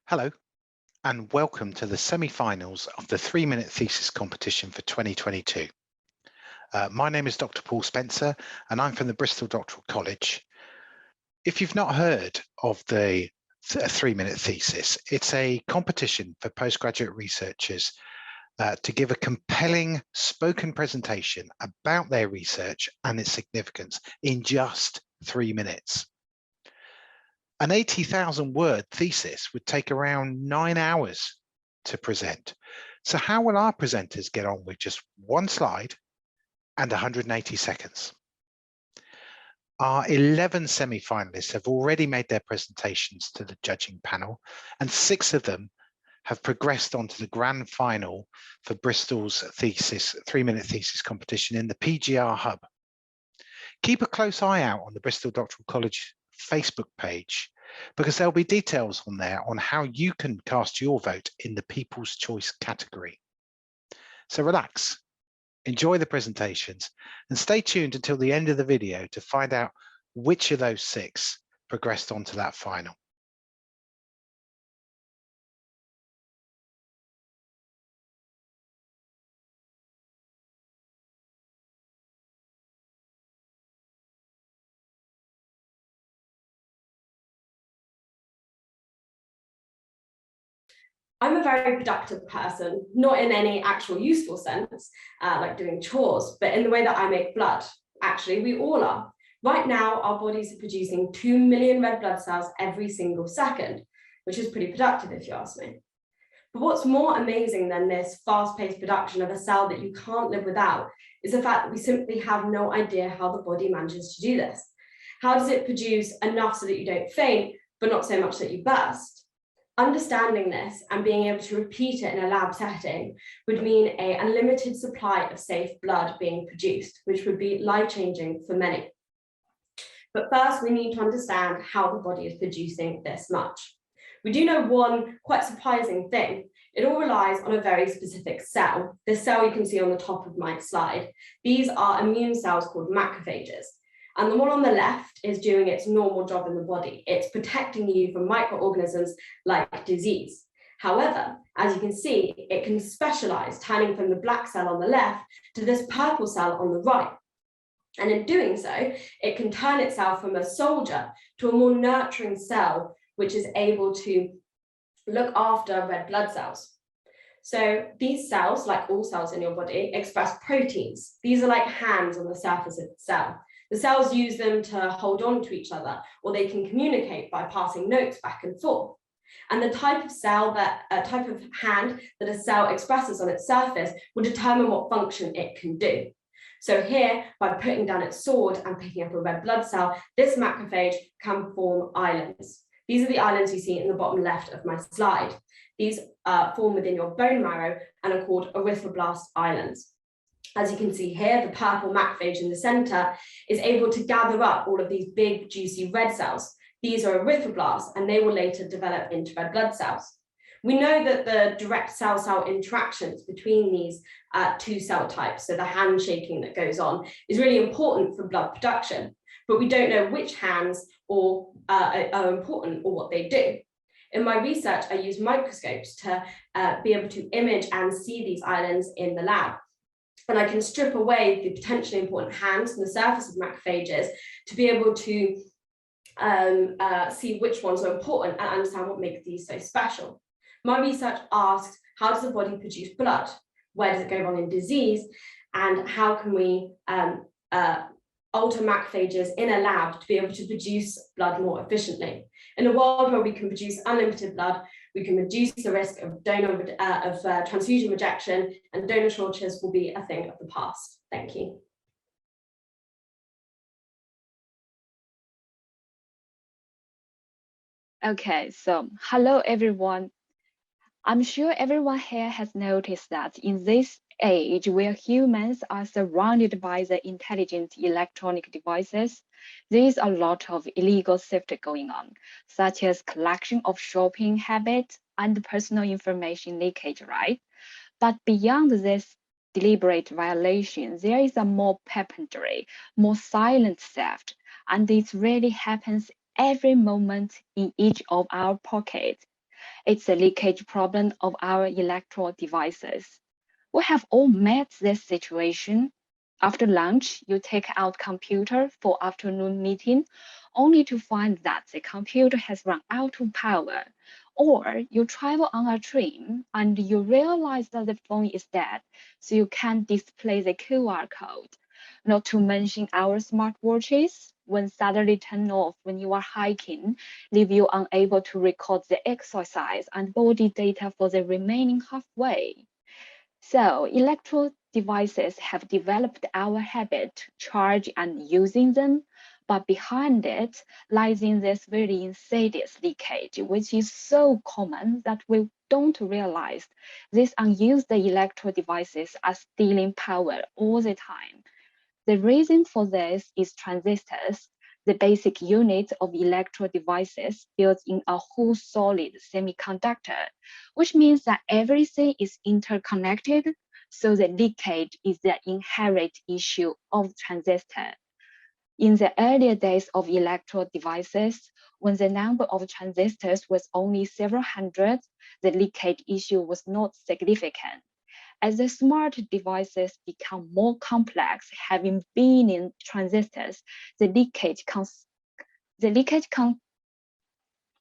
Hello, and welcome to the semi-finals of the 3-minute thesis competition for 2022. My name is Dr. Paul Spencer, and I'm from the Bristol Doctoral College. If you've not heard of the 3-minute thesis, it's a competition for postgraduate researchers to give a compelling spoken presentation about their research and its significance in just 3 minutes. An 80,000 word thesis would take around 9 hours to present. So how will our presenters get on with just one slide and 180 seconds? Our 11 semi-finalists have already made their presentations to the judging panel, and 6 of them have progressed on to the grand final for Bristol's 3-minute thesis competition in the PGR Hub. Keep a close eye out on the Bristol Doctoral College Facebook page, because there'll be details on there on how you can cast your vote in the People's Choice category. So relax, enjoy the presentations, and stay tuned until the end of the video to find out which of those 6 progressed on to that final. I'm a very productive person, not in any actual useful sense, like doing chores, but in the way that I make blood. Actually, we all are. Right now, our bodies are producing 2 million red blood cells every single second, which is pretty productive if you ask me. But what's more amazing than this fast-paced production of a cell that you can't live without is the fact that we simply have no idea how the body manages to do this. How does it produce enough so that you don't faint, but not so much that you burst? Understanding this and being able to repeat it in a lab setting would mean an unlimited supply of safe blood being produced, which would be life-changing for many. But first, we need to understand how the body is producing this much. We do know one quite surprising thing. It all relies on a very specific cell. This cell you can see on the top of my slide. These are immune cells called macrophages. And the one on the left is doing its normal job in the body. It's protecting you from microorganisms like disease. However, as you can see, it can specialize, turning from the black cell on the left to this purple cell on the right. And in doing so, it can turn itself from a soldier to a more nurturing cell, which is able to look after red blood cells. So these cells, like all cells in your body, express proteins. These are like hands on the surface of the cell. The cells use them to hold on to each other, or they can communicate by passing notes back and forth. And the type of hand that a cell expresses on its surface will determine what function it can do. So here, by putting down its sword and picking up a red blood cell, this macrophage can form islands. These are the islands you see in the bottom left of my slide. These form within your bone marrow and are called erythroblast islands. As you can see here, the purple macrophage in the center is able to gather up all of these big, juicy red cells. These are erythroblasts, and they will later develop into red blood cells. We know that the direct cell-cell interactions between these 2 cell types, so the handshaking that goes on, is really important for blood production, but we don't know which hands are important or what they do. In my research, I use microscopes to be able to image and see these islands in the lab. And I can strip away the potentially important hands from the surface of macrophages to be able to see which ones are important and understand what makes these so special. My research asks, how does the body produce blood? Where does it go wrong in disease? And how can we alter macrophages in a lab to be able to produce blood more efficiently? In a world where we can produce unlimited blood, we can reduce the risk of transfusion rejection, and donor shortages will be a thing of the past. Thank you. Okay, so hello everyone. I'm sure everyone here has noticed that in this age where humans are surrounded by the intelligent electronic devices, there is a lot of illegal theft going on, such as collection of shopping habits and personal information leakage, right? But beyond this deliberate violation, there is a more perpetual, more silent theft, and it really happens every moment in each of our pockets. It's the leakage problem of our electrode devices. We have all met this situation. After lunch, you take out computer for afternoon meeting, only to find that the computer has run out of power. Or you travel on a train and you realize that the phone is dead, so you can't display the QR code. Not to mention our smartwatches, when suddenly turn off when you are hiking, leave you unable to record the exercise and body data for the remaining halfway. So electrode devices have developed our habit to charge and using them, but behind it lies in this very insidious leakage, which is so common that we don't realize these unused electrode devices are stealing power all the time. The reason for this is transistors, the basic unit of electrode devices built in a whole solid semiconductor, which means that everything is interconnected, so the leakage is the inherent issue of transistor. In the earlier days of electrode devices, when the number of transistors was only several hundred, the leakage issue was not significant. As the smart devices become more complex, having billion transistors, the leakage can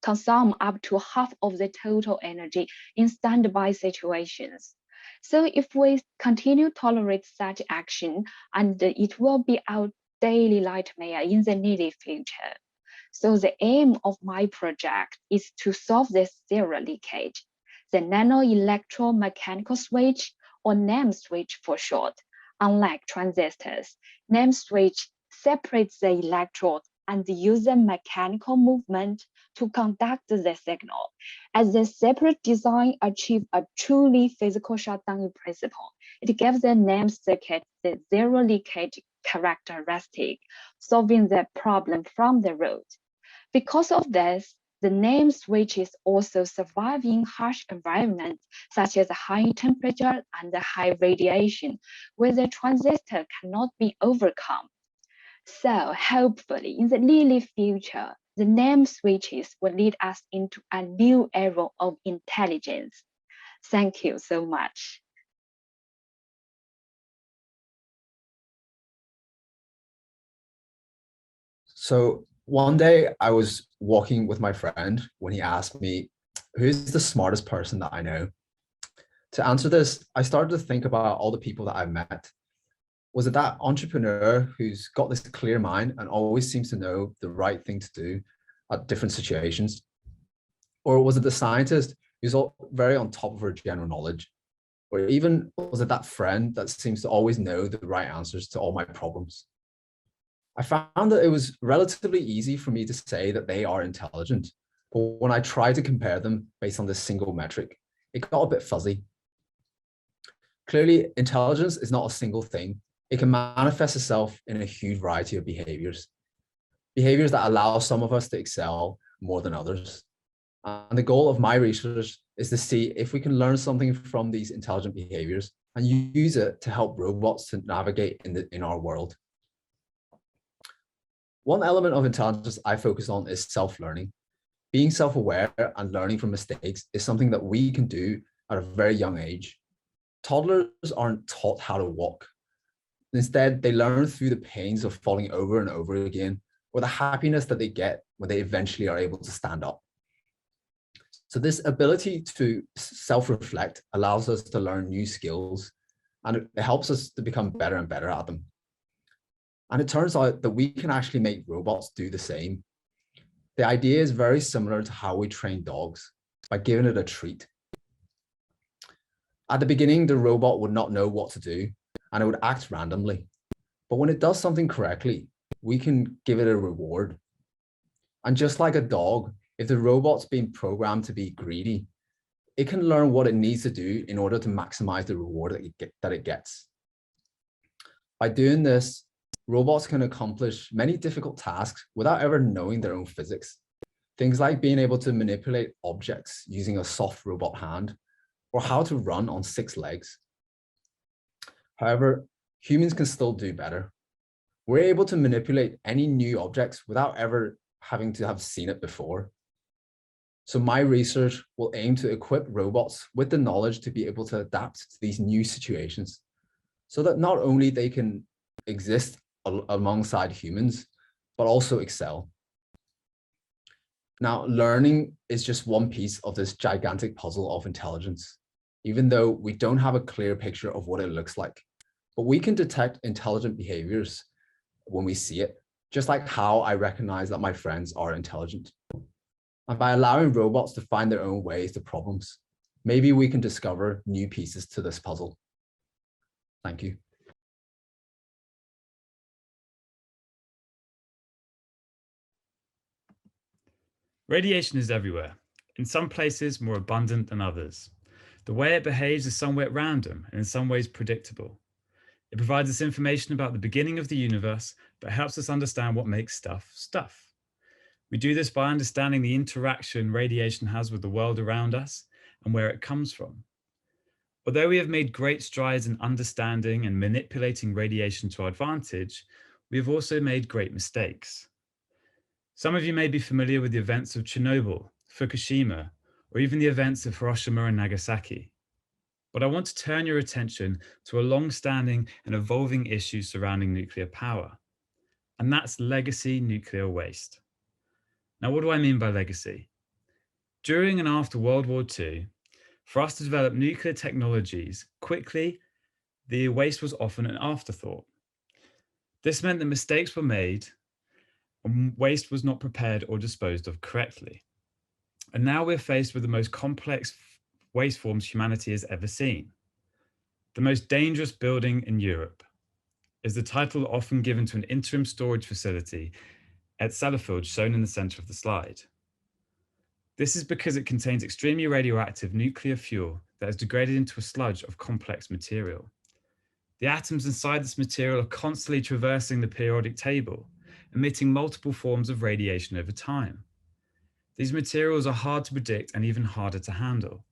consume up to half of the total energy in standby situations. So if we continue to tolerate such action, and it will be our daily nightmare in the near future. So the aim of my project is to solve this zero leakage. The nano electromechanical switch, or NEM switch for short, unlike transistors, NEM switch separates the electrode and uses mechanical movement to conduct the signal. As the separate design achieves a truly physical shutdown in principle, it gives the NEM circuit the zero leakage characteristic, solving the problem from the root. Because of this, the NEM switches also survive in harsh environments such as high temperature and high radiation, where the transistor cannot be overcome. So hopefully in the near future, the NEM switches will lead us into a new era of intelligence. Thank you so much. So one day I was walking with my friend when he asked me, who's the smartest person that I know? To answer this, I started to think about all the people that I've met. Was it that entrepreneur who's got this clear mind and always seems to know the right thing to do at different situations? Or was it the scientist who's very on top of her general knowledge? Or even was it that friend that seems to always know the right answers to all my problems? I found that it was relatively easy for me to say that they are intelligent, but when I tried to compare them based on this single metric, it got a bit fuzzy. Clearly, intelligence is not a single thing. It can manifest itself in a huge variety of behaviors that allow some of us to excel more than others. And the goal of my research is to see if we can learn something from these intelligent behaviors and use it to help robots to navigate in our world. One element of intelligence I focus on is self-learning. Being self-aware and learning from mistakes is something that we can do at a very young age. Toddlers aren't taught how to walk. Instead, they learn through the pains of falling over and over again, or the happiness that they get when they eventually are able to stand up. So this ability to self-reflect allows us to learn new skills, and it helps us to become better and better at them. And it turns out that we can actually make robots do the same. The idea is very similar to how we train dogs, by giving it a treat. At the beginning, the robot would not know what to do, and it would act randomly. But when it does something correctly, we can give it a reward. And just like a dog, if the robot's being programmed to be greedy, it can learn what it needs to do in order to maximize the reward that it gets. By doing this, robots can accomplish many difficult tasks without ever knowing their own physics. Things like being able to manipulate objects using a soft robot hand, or how to run on 6 legs. However, humans can still do better. We're able to manipulate any new objects without ever having to have seen it before. So my research will aim to equip robots with the knowledge to be able to adapt to these new situations so that not only they can exist alongside humans, but also excel. Now, learning is just one piece of this gigantic puzzle of intelligence, even though we don't have a clear picture of what it looks like. But we can detect intelligent behaviors when we see it, just like how I recognize that my friends are intelligent. And by allowing robots to find their own ways to problems, maybe we can discover new pieces to this puzzle. Thank you. Radiation is everywhere, in some places more abundant than others. The way it behaves is somewhat random and in some ways predictable. It provides us information about the beginning of the universe, but helps us understand what makes stuff stuff. We do this by understanding the interaction radiation has with the world around us and where it comes from. Although we have made great strides in understanding and manipulating radiation to our advantage, we have also made great mistakes. Some of you may be familiar with the events of Chernobyl, Fukushima, or even the events of Hiroshima and Nagasaki. But I want to turn your attention to a long-standing and evolving issue surrounding nuclear power, and that's legacy nuclear waste. Now, what do I mean by legacy? During and after World War II, for us to develop nuclear technologies quickly, the waste was often an afterthought. This meant that mistakes were made and waste was not prepared or disposed of correctly. And now we're faced with the most complex waste forms humanity has ever seen. The most dangerous building in Europe is the title often given to an interim storage facility at Sellafield, shown in the center of the slide. This is because it contains extremely radioactive nuclear fuel that is degraded into a sludge of complex material. The atoms inside this material are constantly traversing the periodic table, emitting multiple forms of radiation over time. These materials are hard to predict and even harder to handle.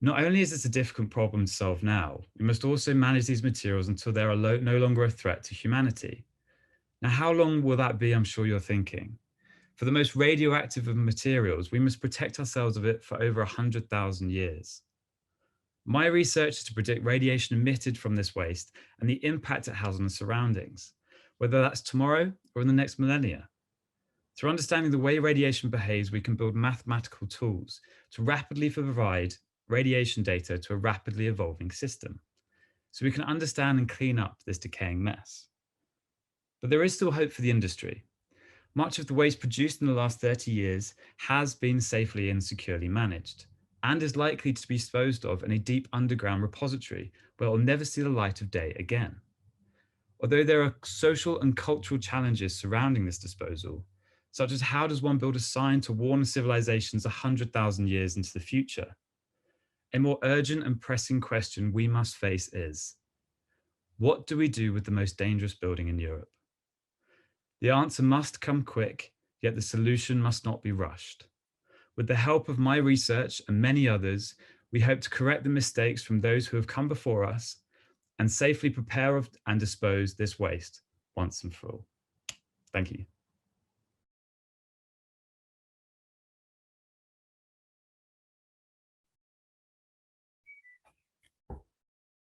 Not only is this a difficult problem to solve now, we must also manage these materials until they are no longer a threat to humanity. Now, how long will that be, I'm sure you're thinking? For the most radioactive of materials, we must protect ourselves of it for over 100,000 years. My research is to predict radiation emitted from this waste and the impact it has on the surroundings, whether that's tomorrow or in the next millennia. Through understanding the way radiation behaves, we can build mathematical tools to rapidly provide radiation data to a rapidly evolving system, so we can understand and clean up this decaying mess. But there is still hope for the industry. Much of the waste produced in the last 30 years has been safely and securely managed, and is likely to be disposed of in a deep underground repository where it will never see the light of day again. Although there are social and cultural challenges surrounding this disposal, such as how does one build a sign to warn civilizations 100,000 years into the future? A more urgent and pressing question we must face is, what do we do with the most dangerous building in Europe? The answer must come quick, yet the solution must not be rushed. With the help of my research and many others, we hope to correct the mistakes from those who have come before us and safely prepare and dispose this waste once and for all. Thank you.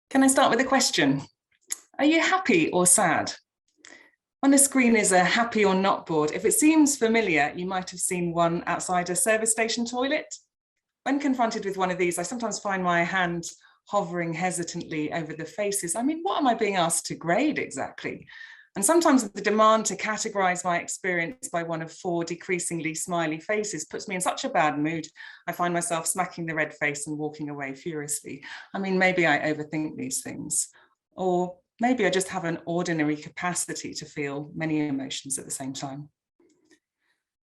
Can I start with a question? Are you happy or sad? On the screen is a happy or not board. If it seems familiar, you might have seen one outside a service station toilet. When confronted with one of these, I sometimes find my hand hovering hesitantly over the faces. I mean, what am I being asked to grade exactly? And sometimes the demand to categorize my experience by one of 4 decreasingly smiley faces puts me in such a bad mood. I find myself smacking the red face and walking away furiously. I mean, maybe I overthink these things, or maybe I just have an ordinary capacity to feel many emotions at the same time.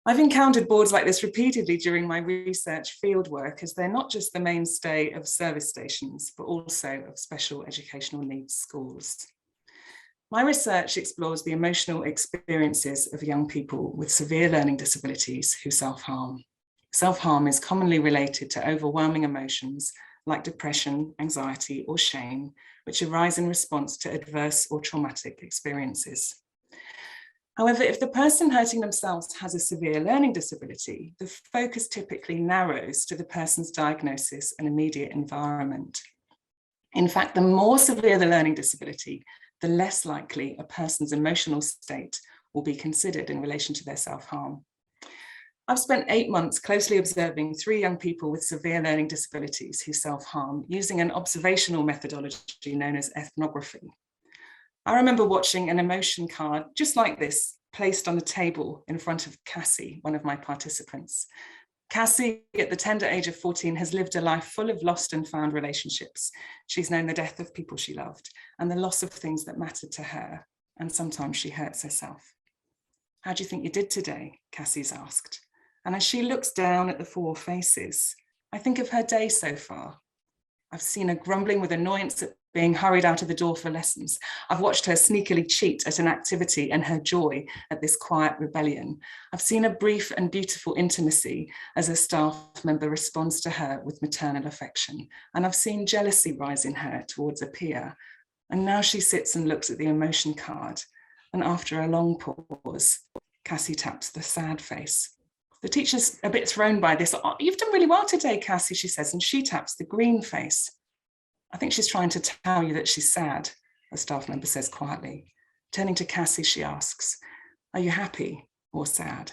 I've encountered boards like this repeatedly during my research fieldwork, as they're not just the mainstay of service stations, but also of special educational needs schools. My research explores the emotional experiences of young people with severe learning disabilities who self-harm. Self-harm is commonly related to overwhelming emotions like depression, anxiety, or shame, which arise in response to adverse or traumatic experiences. However, if the person hurting themselves has a severe learning disability, the focus typically narrows to the person's diagnosis and immediate environment. In fact, the more severe the learning disability, the less likely a person's emotional state will be considered in relation to their self-harm. I've spent 8 months closely observing 3 young people with severe learning disabilities who self-harm using an observational methodology known as ethnography. I remember watching an emotion card just like this placed on the table in front of Cassie, one of my participants. Cassie, at the tender age of 14, has lived a life full of lost and found relationships. She's known the death of people she loved and the loss of things that mattered to her, and sometimes she hurts herself. "How do you think you did today?" Cassie's asked. And as she looks down at the 4 faces, I think of her day so far. I've seen her grumbling with annoyance at being hurried out of the door for lessons. I've watched her sneakily cheat at an activity and her joy at this quiet rebellion. I've seen a brief and beautiful intimacy as a staff member responds to her with maternal affection. And I've seen jealousy rise in her towards a peer. And now she sits and looks at the emotion card. And after a long pause, Cassie taps the sad face. The teacher's a bit thrown by this. "Oh, you've done really well today, Cassie," she says, and she taps the green face. "I think she's trying to tell you that she's sad," a staff member says quietly. Turning to Cassie, she asks, "Are you happy or sad?"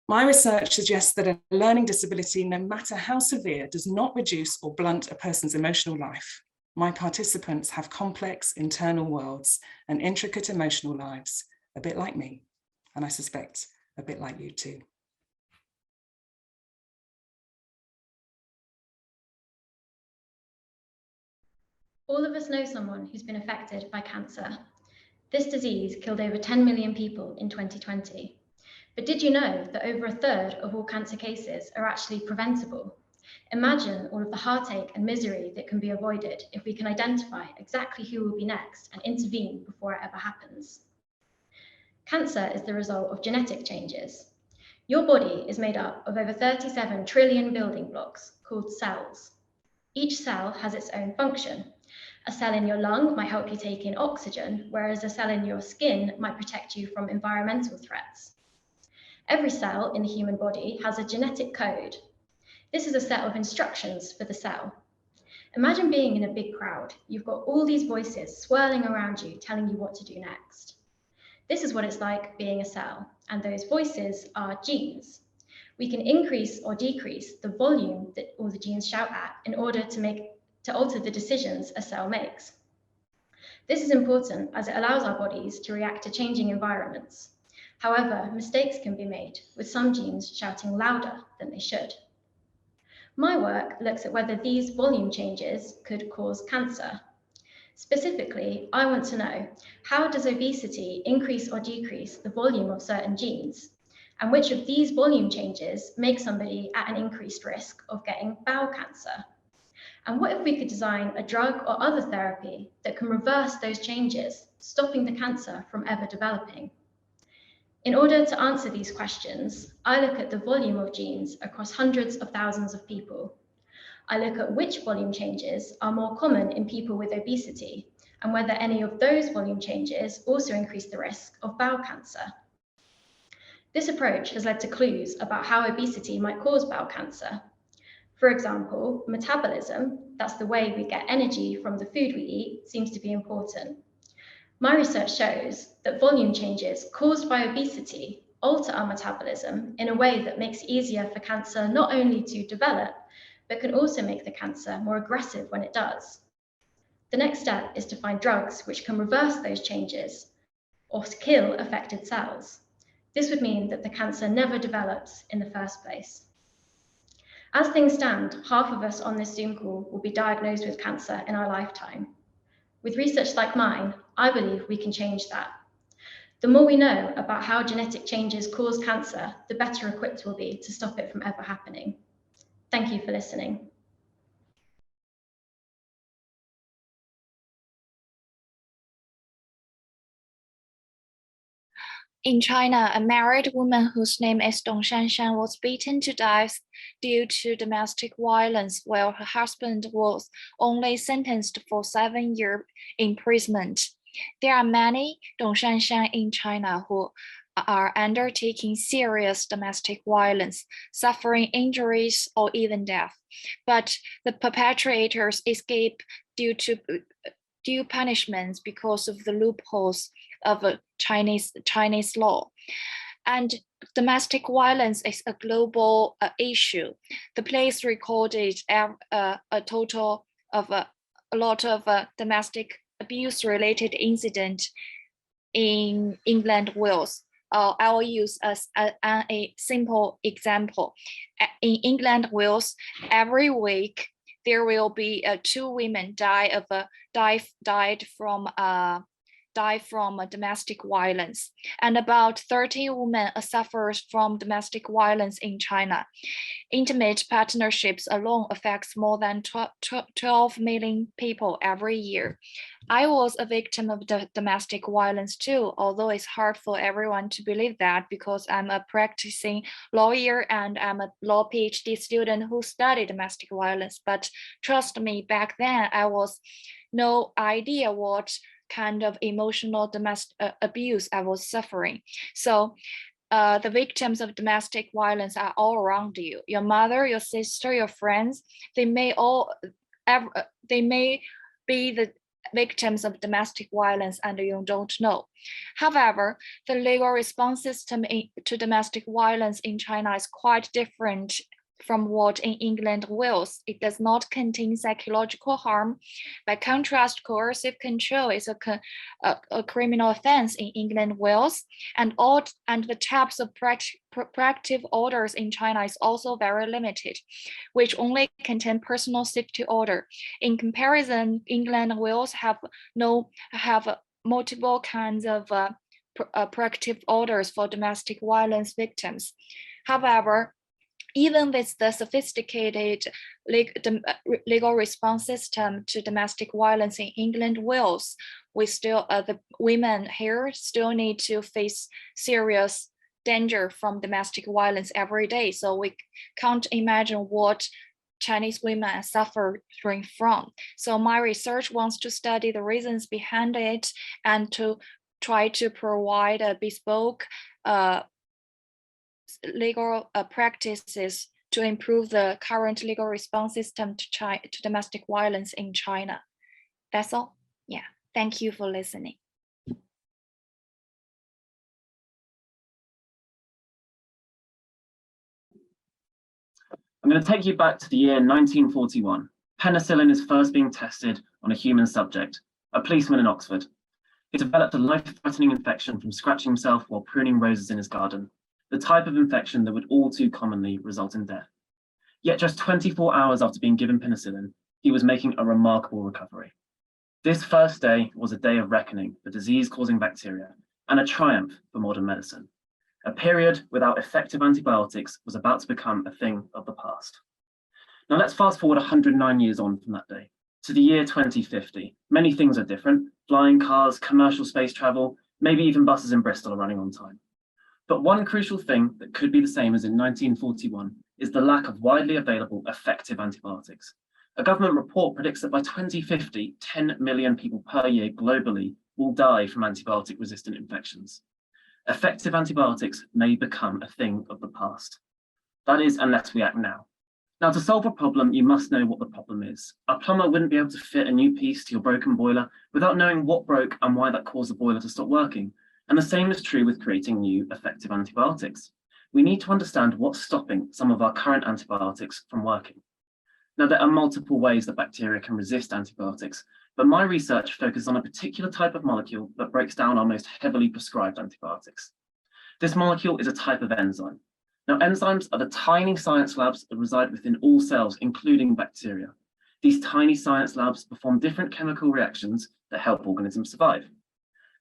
My research suggests that a learning disability, no matter how severe, does not reduce or blunt a person's emotional life. My participants have complex internal worlds and intricate emotional lives, a bit like me, and I suspect a bit like you too. All of us know someone who's been affected by cancer. This disease killed over 10 million people in 2020. But did you know that over 1/3 of all cancer cases are actually preventable? Imagine all of the heartache and misery that can be avoided if we can identify exactly who will be next and intervene before it ever happens. Cancer is the result of genetic changes. Your body is made up of over 37 trillion building blocks called cells. Each cell has its own function. A cell in your lung might help you take in oxygen, whereas a cell in your skin might protect you from environmental threats. Every cell in the human body has a genetic code. This is a set of instructions for the cell. Imagine being in a big crowd. You've got all these voices swirling around you, telling you what to do next. This is what it's like being a cell, and those voices are genes. We can increase or decrease the volume that all the genes shout at in order to alter the decisions a cell makes. This is important as it allows our bodies to react to changing environments. However, mistakes can be made, with some genes shouting louder than they should. My work looks at whether these volume changes could cause cancer. Specifically, I want to know, how does obesity increase or decrease the volume of certain genes? And which of these volume changes make somebody at an increased risk of getting bowel cancer? And what if we could design a drug or other therapy that can reverse those changes, stopping the cancer from ever developing? In order to answer these questions, I look at the volume of genes across hundreds of thousands of people. I look at which volume changes are more common in people with obesity and whether any of those volume changes also increase the risk of bowel cancer. This approach has led to clues about how obesity might cause bowel cancer. For example, metabolism, that's the way we get energy from the food we eat, seems to be important. My research shows that volume changes caused by obesity alter our metabolism in a way that makes it easier for cancer not only to develop, but can also make the cancer more aggressive when it does. The next step is to find drugs which can reverse those changes or kill affected cells. This would mean that the cancer never develops in the first place. As things stand, half of us on this Zoom call will be diagnosed with cancer in our lifetime. With research like mine, I believe we can change that. The more we know about how genetic changes cause cancer, the better equipped we'll be to stop it from ever happening. Thank you for listening. In China, a married woman whose name is Dong Shanshan was beaten to death due to domestic violence, while her husband was only sentenced for 7 years imprisonment. There are many Dongshanshan in China who are undertaking serious domestic violence, suffering injuries or even death, but the perpetrators escape due punishments because of the loopholes of Chinese law. And domestic violence is a global issue. The place recorded a total of a lot of domestic abuse-related incidents in England, Wales. I will use as a simple example. In England, Wales, every week there will be 2 women died from domestic violence, and about 30 women suffer from domestic violence in China. Intimate partnerships alone affects more than 12 million people every year. I was a victim of domestic violence too, although it's hard for everyone to believe that because I'm a practicing lawyer and I'm a law PhD student who studied domestic violence. But trust me, back then I was no idea what kind of emotional domestic abuse I was suffering. So the victims of domestic violence are all around you. Your mother, your sister, your friends, they may be the victims of domestic violence and you don't know. However, the legal response system to domestic violence in China is quite different from what in England, Wales. It does not contain psychological harm. By contrast, coercive control is a criminal offense in England, Wales, and the types of protective orders in China is also very limited, which only contain personal safety order. In comparison, England and Wales have multiple kinds of protective orders for domestic violence victims. However, even with the sophisticated legal response system to domestic violence in England, Wales, the women here still need to face serious danger from domestic violence every day. So we can't imagine what Chinese women are suffering from. So my research wants to study the reasons behind it and to try to provide a bespoke legal practices to improve the current legal response system to domestic violence in China. That's all. Yeah, thank you for listening. I'm going to take you back to the year 1941. Penicillin is first being tested on a human subject, a policeman in Oxford. He developed a life-threatening infection from scratching himself while pruning roses in his garden, the type of infection that would all too commonly result in death. Yet just 24 hours after being given penicillin, he was making a remarkable recovery. This first day was a day of reckoning for disease-causing bacteria and a triumph for modern medicine. A period without effective antibiotics was about to become a thing of the past. Now let's fast forward 109 years on from that day to the year 2050. Many things are different. Flying cars, commercial space travel, maybe even buses in Bristol are running on time. But one crucial thing that could be the same as in 1941 is the lack of widely available effective antibiotics. A government report predicts that by 2050, 10 million people per year globally will die from antibiotic-resistant infections. Effective antibiotics may become a thing of the past. That is, unless we act now. Now, to solve a problem, you must know what the problem is. A plumber wouldn't be able to fit a new piece to your broken boiler without knowing what broke and why that caused the boiler to stop working. And the same is true with creating new effective antibiotics. We need to understand what's stopping some of our current antibiotics from working. Now, there are multiple ways that bacteria can resist antibiotics, but my research focuses on a particular type of molecule that breaks down our most heavily prescribed antibiotics. This molecule is a type of enzyme. Now, enzymes are the tiny science labs that reside within all cells, including bacteria. These tiny science labs perform different chemical reactions that help organisms survive.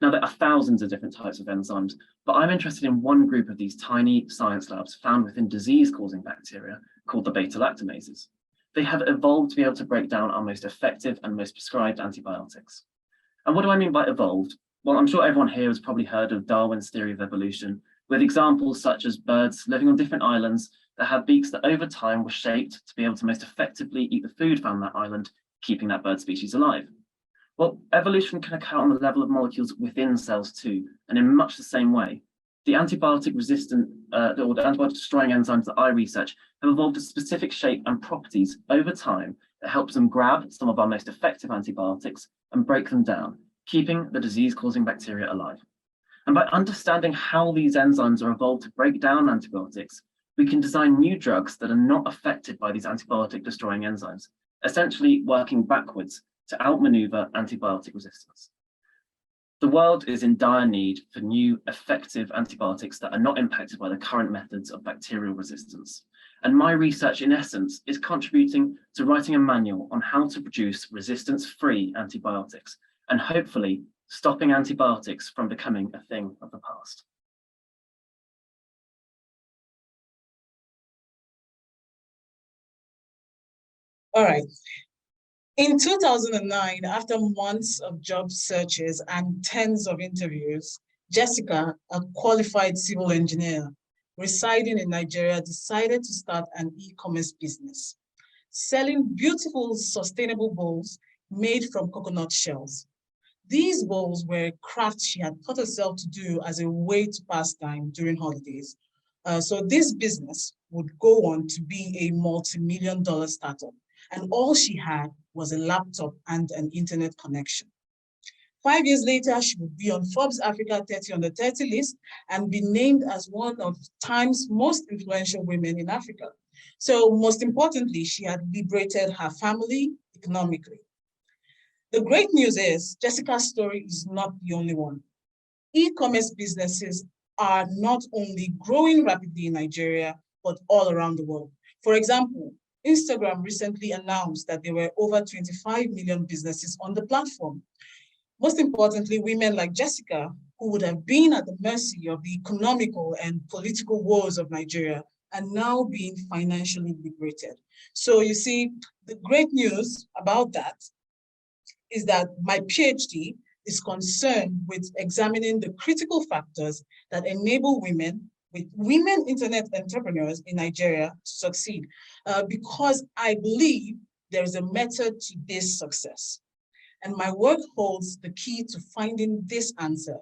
Now, there are thousands of different types of enzymes, but I'm interested in one group of these tiny science labs found within disease-causing bacteria called the beta-lactamases. They have evolved to be able to break down our most effective and most prescribed antibiotics. And what do I mean by evolved? Well, I'm sure everyone here has probably heard of Darwin's theory of evolution, with examples such as birds living on different islands that have beaks that over time were shaped to be able to most effectively eat the food found on that island, keeping that bird species alive. Well, evolution can occur on the level of molecules within cells too, and in much the same way. The antibiotic resistant or the antibiotic destroying enzymes that I research have evolved a specific shape and properties over time that helps them grab some of our most effective antibiotics and break them down, keeping the disease-causing bacteria alive. And by understanding how these enzymes are evolved to break down antibiotics, we can design new drugs that are not affected by these antibiotic destroying enzymes, essentially working backwards to outmaneuver antibiotic resistance. The world is in dire need for new effective antibiotics that are not impacted by the current methods of bacterial resistance. And my research, in essence, is contributing to writing a manual on how to produce resistance-free antibiotics, and hopefully stopping antibiotics from becoming a thing of the past. All right. In 2009, after months of job searches and tens of interviews, Jessica, a qualified civil engineer residing in Nigeria, decided to start an e-commerce business, selling beautiful, sustainable bowls made from coconut shells. These bowls were crafts she had taught herself to do as a way to pass time during holidays. So this business would go on to be a multi-million-dollar startup. And all she had was a laptop and an internet connection. 5 years later, she would be on Forbes Africa 30 Under 30 list and be named as one of Time's most influential women in Africa. So most importantly, she had liberated her family economically. The great news is Jessica's story is not the only one. E-commerce businesses are not only growing rapidly in Nigeria, but all around the world. For example, Instagram recently announced that there were over 25 million businesses on the platform. Most importantly, women like Jessica, who would have been at the mercy of the economical and political woes of Nigeria, are now being financially liberated. So you see, the great news about that is that my PhD is concerned with examining the critical factors that enable women internet entrepreneurs in Nigeria to succeed, because I believe there is a method to this success. And my work holds the key to finding this answer.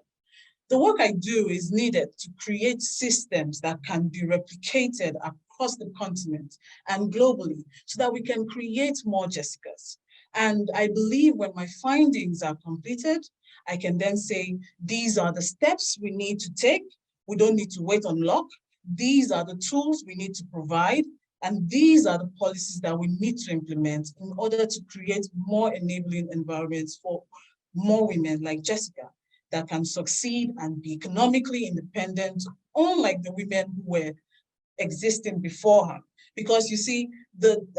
The work I do is needed to create systems that can be replicated across the continent and globally so that we can create more Jessicas. And I believe when my findings are completed, I can then say, these are the steps we need to take. We don't need to wait on luck. These are the tools we need to provide. And these are the policies that we need to implement in order to create more enabling environments for more women like Jessica that can succeed and be economically independent, unlike the women who were existing before her. Because you see,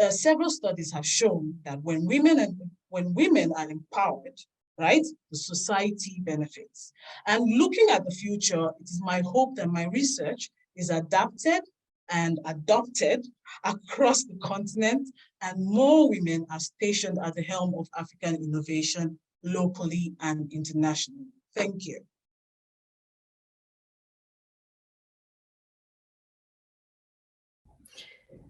several studies have shown that when women are empowered, right, the society benefits. And looking at the future, it is my hope that my research is adapted and adopted across the continent, and more women are stationed at the helm of African innovation locally and internationally. Thank you.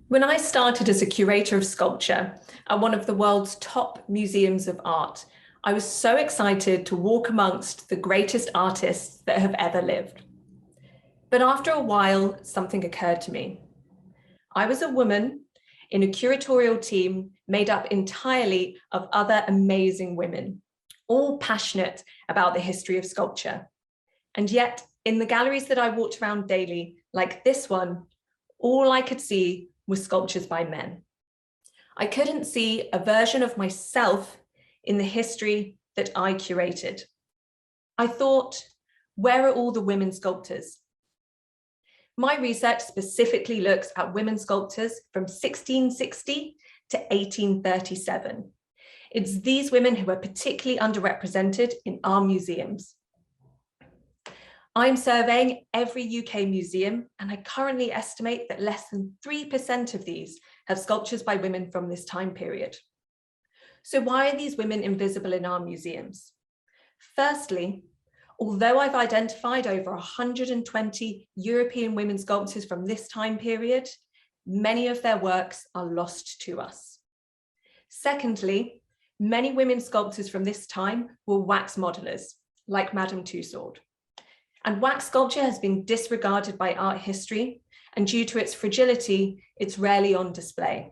When I started as a curator of sculpture at one of the world's top museums of art, I was so excited to walk amongst the greatest artists that have ever lived. But after a while, something occurred to me. I was a woman in a curatorial team made up entirely of other amazing women, all passionate about the history of sculpture. And yet, in the galleries that I walked around daily, like this one, all I could see was sculptures by men. I couldn't see a version of myself in the history that I curated. I thought, where are all the women sculptors? My research specifically looks at women sculptors from 1660 to 1837. It's these women who are particularly underrepresented in our museums. I'm surveying every UK museum, and I currently estimate that less than 3% of these have sculptures by women from this time period. So why are these women invisible in our museums? Firstly, although I've identified over 120 European women sculptors from this time period, many of their works are lost to us. Secondly, many women sculptors from this time were wax modelers, like Madame Tussaud. And wax sculpture has been disregarded by art history, and due to its fragility, it's rarely on display.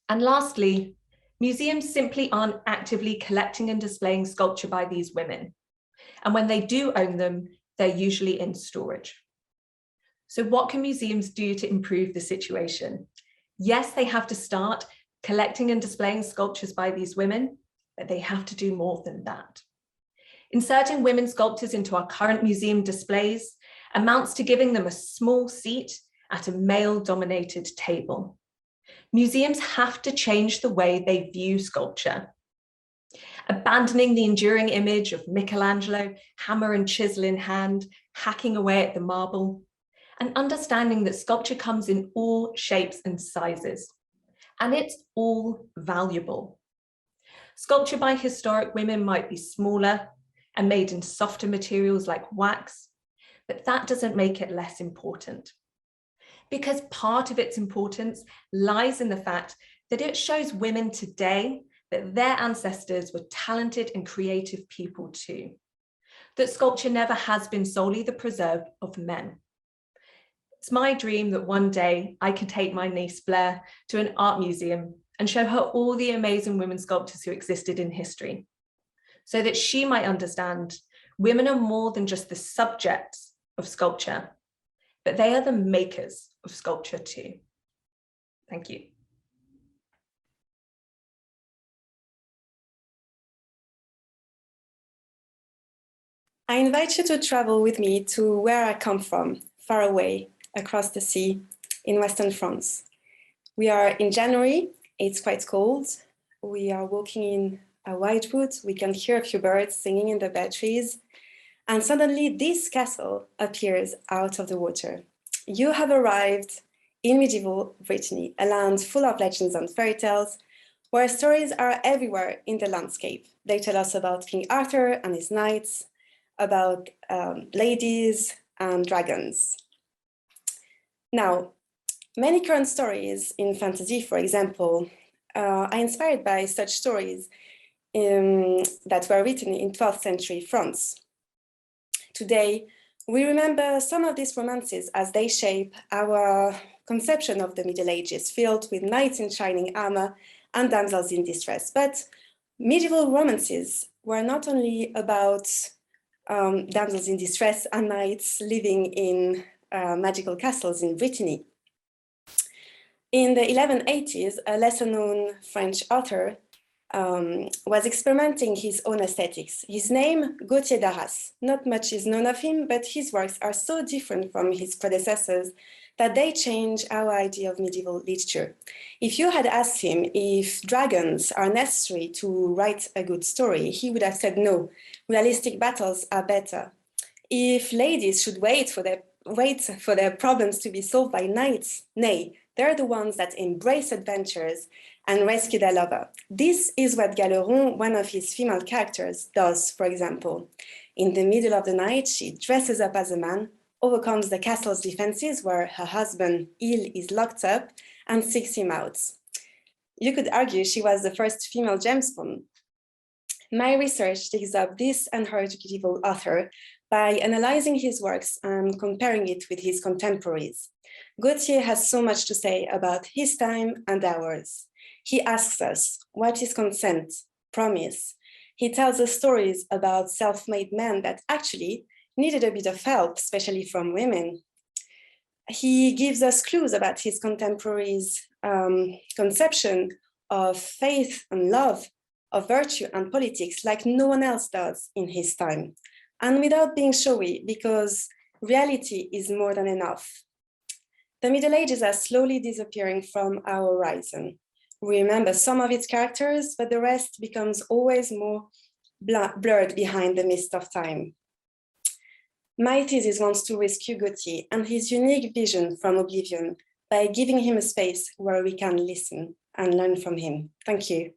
And lastly, museums simply aren't actively collecting and displaying sculpture by these women. And when they do own them, they're usually in storage. So what can museums do to improve the situation? Yes, they have to start collecting and displaying sculptures by these women, but they have to do more than that. Inserting women sculptors into our current museum displays amounts to giving them a small seat at a male-dominated table. Museums have to change the way they view sculpture. Abandoning the enduring image of Michelangelo, hammer and chisel in hand, hacking away at the marble, and understanding that sculpture comes in all shapes and sizes, and it's all valuable. Sculpture by historic women might be smaller and made in softer materials like wax, but that doesn't make it less important. Because part of its importance lies in the fact that it shows women today that their ancestors were talented and creative people too. That sculpture never has been solely the preserve of men. It's my dream that one day I could take my niece Blair to an art museum and show her all the amazing women sculptors who existed in history, so that she might understand women are more than just the subjects of sculpture, but they are the makers of sculpture too. Thank you. I invite you to travel with me to where I come from, far away, across the sea, in Western France. We are in January, it's quite cold. We are walking in a wide wood, we can hear a few birds singing in the bare trees, and suddenly this castle appears out of the water. You have arrived in medieval Brittany, a land full of legends and fairy tales, where stories are everywhere in the landscape. They tell us about King Arthur and his knights, about ladies and dragons. Now, many current stories in fantasy, for example, are inspired by such stories that were written in 12th century France. Today, we remember some of these romances as they shape our conception of the Middle Ages, filled with knights in shining armor and damsels in distress. But medieval romances were not only about damsels in distress and knights living in magical castles in Brittany. In the 1180s, a lesser-known French author was experimenting his own aesthetics. His name, Gauthier d'Arras. Not much is known of him, but his works are so different from his predecessors that they change our idea of medieval literature. If you had asked him if dragons are necessary to write a good story, he would have said no, realistic battles are better. If ladies should wait for their problems to be solved by knights, nay, they're the ones that embrace adventures and rescue their lover. This is what Galeron, one of his female characters, does, for example. In the middle of the night, she dresses up as a man, overcomes the castle's defenses where her husband, Ile, is locked up and seeks him out. You could argue she was the first female James Bond. My research digs up this unheritable author by analyzing his works and comparing it with his contemporaries. Gauthier has so much to say about his time and ours. He asks us, what is consent, promise? He tells us stories about self-made men that actually needed a bit of help, especially from women. He gives us clues about his contemporaries' conception of faith and love, of virtue and politics like no one else does in his time. And without being showy, because reality is more than enough. The Middle Ages are slowly disappearing from our horizon. We remember some of its characters, but the rest becomes always more blurred behind the mist of time. My thesis wants to rescue Gauthier and his unique vision from oblivion by giving him a space where we can listen and learn from him. Thank you.